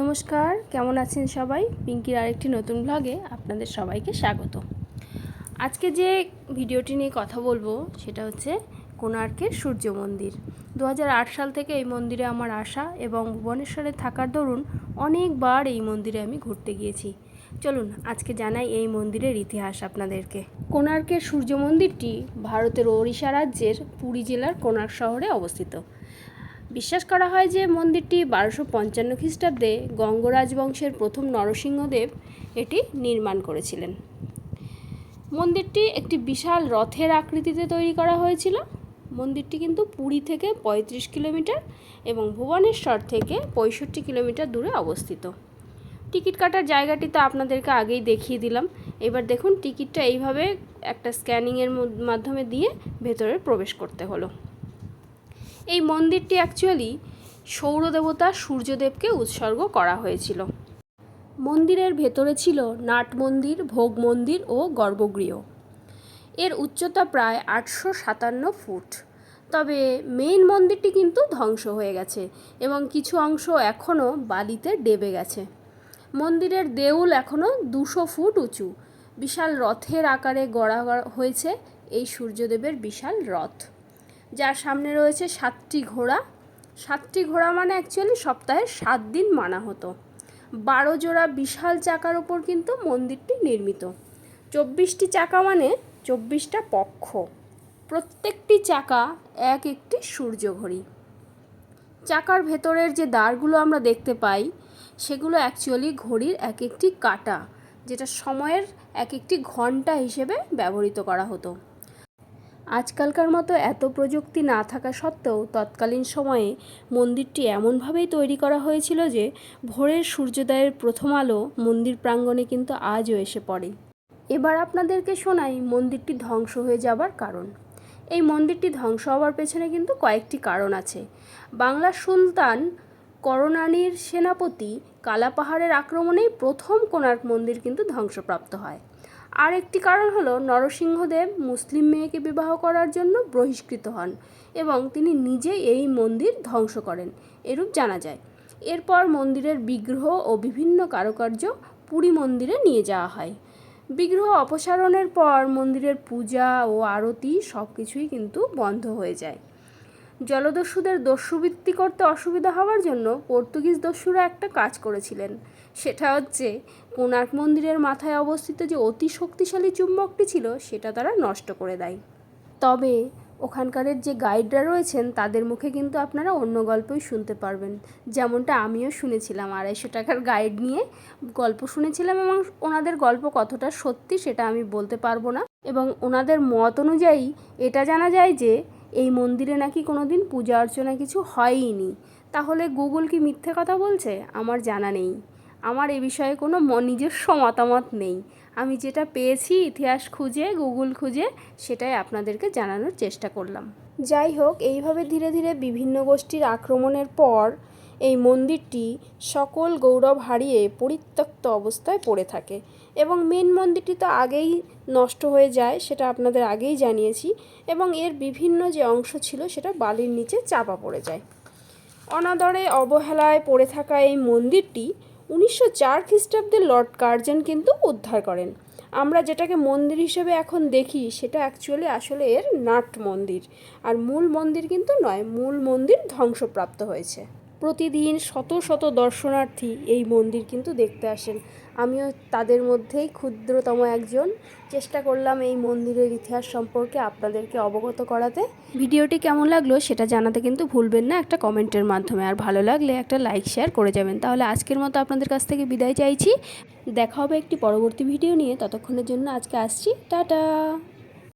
নমস্কার, কেমন আছেন সবাই? পিঙ্কির আরেকটি নতুন ব্লগে আপনাদের সবাইকে স্বাগত। আজকে যে ভিডিওটি নিয়ে কথা বলবো সেটা হচ্ছে কোণার্কের সূর্য মন্দির। 2008 সাল থেকে এই মন্দিরে আমার আসা এবং ভুবনেশ্বরে থাকার দরুন অনেকবার এই মন্দিরে আমি ঘুরতে গিয়েছি। চলুন আজকে জানাই এই মন্দিরের ইতিহাস আপনাদেরকে। কোণার্কের সূর্য মন্দিরটি ভারতের ওড়িশা রাজ্যের পুরী জেলার কোণার্ক শহরে অবস্থিত। বিশ্বাস করা হয় যে মন্দিরটি 1255 খ্রিস্টাব্দে গঙ্গ রাজবংশের প্রথম নরসিংহদেব এটি নির্মাণ করেছিলেন। মন্দিরটি একটি বিশাল রথের আকৃতিতে তৈরি করা হয়েছিল। মন্দিরটি কিন্তু পুরী থেকে 35 কিলোমিটার এবং ভুবনেশ্বর থেকে 65 কিলোমিটার দূরে অবস্থিত। টিকিট কাটার জায়গাটি তো আপনাদেরকে আগেই দেখিয়ে দিলাম। এবার দেখুন টিকিটটা এইভাবে একটা স্ক্যানিংয়ের মাধ্যমে দিয়ে ভেতরে প্রবেশ করতে হলো। এই মন্দিরটি অ্যাকচুয়ালি সৌরদেবতা সূর্যদেবকে উৎসর্গ করা হয়েছিল। মন্দিরের ভেতরে ছিল নাট মন্দির, ভোগ মন্দির ও গর্ভগৃহ। এর উচ্চতা প্রায় 857 ফুট। তবে মেইন মন্দিরটি কিন্তু ধ্বংস হয়ে গেছে এবং কিছু অংশ এখনও বালিতে ডেবে গেছে। মন্দিরের দেউল এখনও 200 ফুট উঁচু। বিশাল রথের আকারে গড়া হয়েছে এই সূর্যদেবের বিশাল রথ, যার সামনে রয়েছে 7টি ঘোড়া। 7টি ঘোড়া মানে অ্যাকচুয়ালি সপ্তাহে 7 দিন মানা হতো। 12 জোড়া বিশাল চাকার ওপর কিন্তু মন্দিরটি নির্মিত। 24টি চাকা মানে 24টা পক্ষ। প্রত্যেকটি চাকা এক একটি সূর্য ঘড়ি। চাকার ভেতরের যে দ্বারগুলো আমরা দেখতে পাই সেগুলো অ্যাকচুয়ালি ঘড়ির এক একটি কাঁটা, যেটা সময়ের এক একটি ঘন্টা হিসেবে ব্যবহৃত করা হতো। আজকালকার মতো এত প্রযুক্তি না থাকা সত্ত্বেও তৎকালীন সময়ে মন্দিরটি এমনভাবেই তৈরি করা হয়েছিল যে ভোরের সূর্যোদয়ের প্রথম আলো মন্দির প্রাঙ্গণে কিন্তু আজও এসে পড়ে। এবার আপনাদেরকে শোনাই মন্দিরটি ধ্বংস হয়ে যাবার কারণ। এই মন্দিরটি ধ্বংস হওয়ার পেছনে কিন্তু কয়েকটি কারণ আছে। বাংলার সুলতান কররানীর সেনাপতি কালাপাহাড়ের আক্রমণেই প্রথম কোণার্ক মন্দির কিন্তু ধ্বংসপ্রাপ্ত হয়। আর একটি কারণ হলো নরসিংহদেব মুসলিম মেয়েকে বিবাহ করার জন্য বহিষ্কৃত হন এবং তিনি নিজেই এই মন্দির ধ্বংস করেন, এরূপ জানা যায়। এরপর মন্দিরের বিগ্রহ ও বিভিন্ন কারুকার্য পুরী মন্দিরে নিয়ে যাওয়া হয়। বিগ্রহ অপসারণের পর মন্দিরের পূজা ও আরতি সব কিছুই কিন্তু বন্ধ হয়ে যায়। জলদস্যুদের দস্যুবৃত্তি করতে অসুবিধা হওয়ার জন্য পর্তুগিজ দস্যুরা একটা কাজ করেছিলেন। সেটা হচ্ছে কোণার্ক মন্দিরের মাথায় অবস্থিত যে অতি শক্তিশালী চুম্বকটি ছিল সেটা তারা নষ্ট করে দেয়। তবে ওখানকারের যে গাইডরা রয়েছেন তাদের মুখে কিন্তু আপনারা অন্য গল্পই শুনতে পারবেন, যেমনটা আমিও শুনেছিলাম। 250 টাকার গাইড নিয়ে গল্প শুনেছিলাম এবং ওনাদের গল্প কতটা সত্যি সেটা আমি বলতে পারবো না। এবং ওনাদের মত অনুযায়ী এটা জানা যায় যে এই মন্দিরে নাকি কোনো দিন পূজা অর্চনা কিছু হয়ইনি। তাহলে গুগল কি মিথ্যে কথা বলছে? আমার জানা নেই। আমার এ বিষয়ে কোনো নিজস্ব মতামত নেই। আমি যেটা পেয়েছি ইতিহাস খুঁজে, গুগল খুঁজে, সেটাই আপনাদেরকে জানানোর চেষ্টা করলাম। যাই হোক, এইভাবে ধীরে ধীরে বিভিন্ন গোষ্ঠীর আক্রমণের পর এই মন্দিরটি সকল গৌরব হারিয়ে পরিত্যক্ত অবস্থায় পড়ে থাকে এবং মেন মন্দিরটি তো আগেই নষ্ট হয়ে যায়, সেটা আপনাদের আগেই জানিয়েছি। এবং এর বিভিন্ন যে অংশ ছিল সেটা বালির নিচে চাপা পড়ে যায়। অনাদরে অবহেলায় পড়ে থাকা এই মন্দিরটি 1904 খ্রিস্টাব্দে লর্ড কার্জন কিন্তু উদ্ধার করেন। আমরা যেটাকে মন্দির হিসেবে এখন দেখি সেটা অ্যাকচুয়ালি আসলে এর নাট মন্দির, আর মূল মন্দির কিন্তু নয়। মূল মন্দির ধ্বংসপ্রাপ্ত হয়েছে। প্রতিদিন শত শত দর্শনার্থী এই মন্দির কিন্তু দেখতে আসেন। আমিও তাদের মধ্যেই ক্ষুদ্রতম একজন। চেষ্টা করলাম এই মন্দিরের ইতিহাস সম্পর্কে আপনাদেরকে অবগত করাতে। ভিডিওটি কেমন লাগলো সেটা জানাতে কিন্তু ভুলবেন না একটা কমেন্টের মাধ্যমে, আর ভালো লাগলে একটা লাইক শেয়ার করে যাবেন। তাহলে আজকের মতো আপনাদের কাছ থেকে বিদায় চাইছি। দেখা হবে একটি পরবর্তী ভিডিও নিয়ে। ততক্ষণের জন্য আজকে আসছি, টাটা।